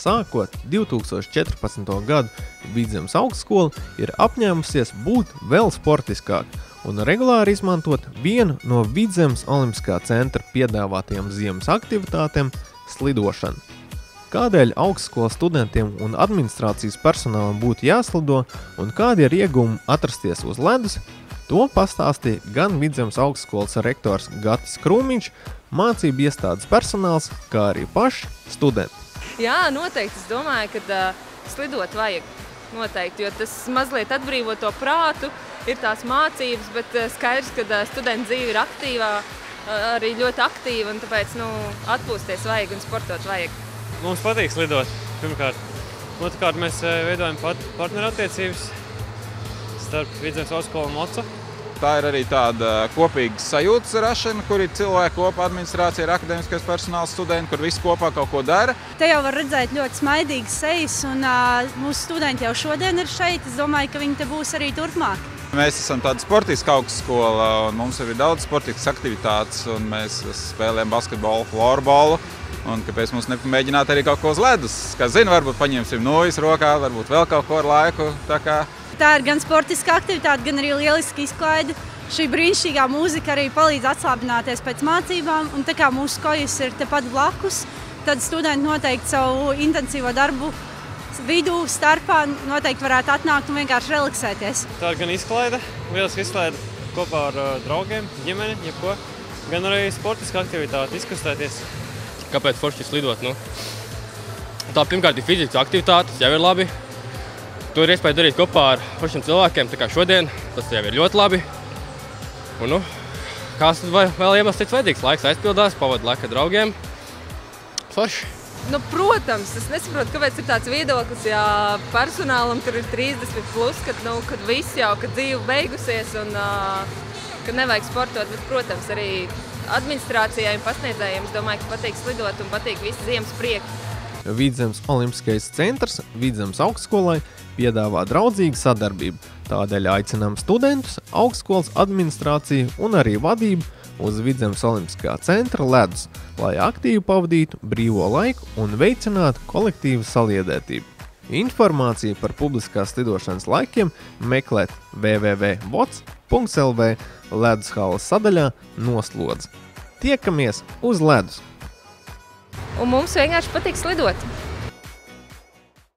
sākot 2014. gadu Vidzemes augstskola ir apņēmusies būt vēl sportiskāk un regulāri izmantot vienu no Vidzemes Olimpiskā centra piedāvātajām ziemas aktivitātēm – slidošanu. Kādēļ augstskolas studentiem un administrācijas personālam būtu jāslido un kādi ir iegūmi atrasties uz ledus, to pastāstīja gan Vidzemes augstskolas rektors Gatis Krūmiņš, mācību iestādes personāls, kā arī paši studenti. Jā, noteikti. Es domāju, ka slidot vajag noteikti, jo tas mazliet atbrīvo to prātu, ir tās mācības, bet skaidrs, ka studentu dzīve ir aktīvā, arī ļoti aktīva, un tāpēc atpūsties vajag un sportot vajag. Mums patīk slidot, pirmkārt. Otrkārt, mēs veidojam partnerattiecības starp Vidzemes augstskolu un Moca. Tā ir arī tāda kopīga sajūtas rašana, kur ir cilvēki kopā, administrācija, ir akadēmiskais personāls, studenti, kur visi kopā kaut ko dara. Te jau var redzēt ļoti smaidīgas sejas, un mūsu studenti jau šodien ir šeit. Es domāju, ka viņi te būs arī turpmāk. Mēs esam tāda sportiska augstskola, un mums ir daudz sportiskas aktivitātes, un mēs spēlējam basketbolu, florbolu. Un kāpēc mums nepamēģināt arī kaut ko uz ledus? Kā zinu, varbūt paņemsim nojas rokā, varbūt vēl kaut ko ar laiku. Tā ir gan sportiska aktivitāte, gan arī lieliski izklaide. Šī brīnišķīgā mūzika arī palīdz atslābināties pēc mācībām. Un tā kā mūsu skojas ir tepat blakus, tad studenti noteikti savu intensīvo darbu vidū, starpā noteikti varētu atnākt un vienkārši relaksēties. Tā ir gan izklaide, lieliski izklaide kopā ar draugiem, ģimeni, jebko. Gan arī sportiska aktivitāte, izkustēties. Kāpēc forši slidot? Tā pirmkārt ir fizikas aktivitātes, jau ir labi. To ir iespēja darīt kopā ar foršiem cilvēkiem, tā kā šodien, tas jau ir ļoti labi. Un, kāds vēl iemesls cits vajadzīgs? Laiks aizpildās, pavada laiku ar draugiem. Forši. Protams, es nesaprotu, kāpēc ir tāds viedoklis, ja personālam tur ir 30+, kad viss jau, kad dzīve beigusies un kad nevajag sportot, bet, protams, arī administrācijai un pasniedzējiem, es domāju, ka patīk slidot un patīk visi ziemas prieki. Vidzemes Olimpiskais centrs Vidzemes augstskolai piedāvā draudzīgu sadarbību, tādēļ aicinām studentus, augstskolas administrāciju un arī vadību uz Vidzemes Olimpiskā centra ledus, lai aktīvi pavadītu brīvo laiku un veicinātu kolektīvu saliedētību. Informāciju par publiskās slidošanas laikiem meklēt www.vots.lv ledushalles sadaļā Noslodze. Tiekamies uz ledus! Un mums vienkārši patīk slidot.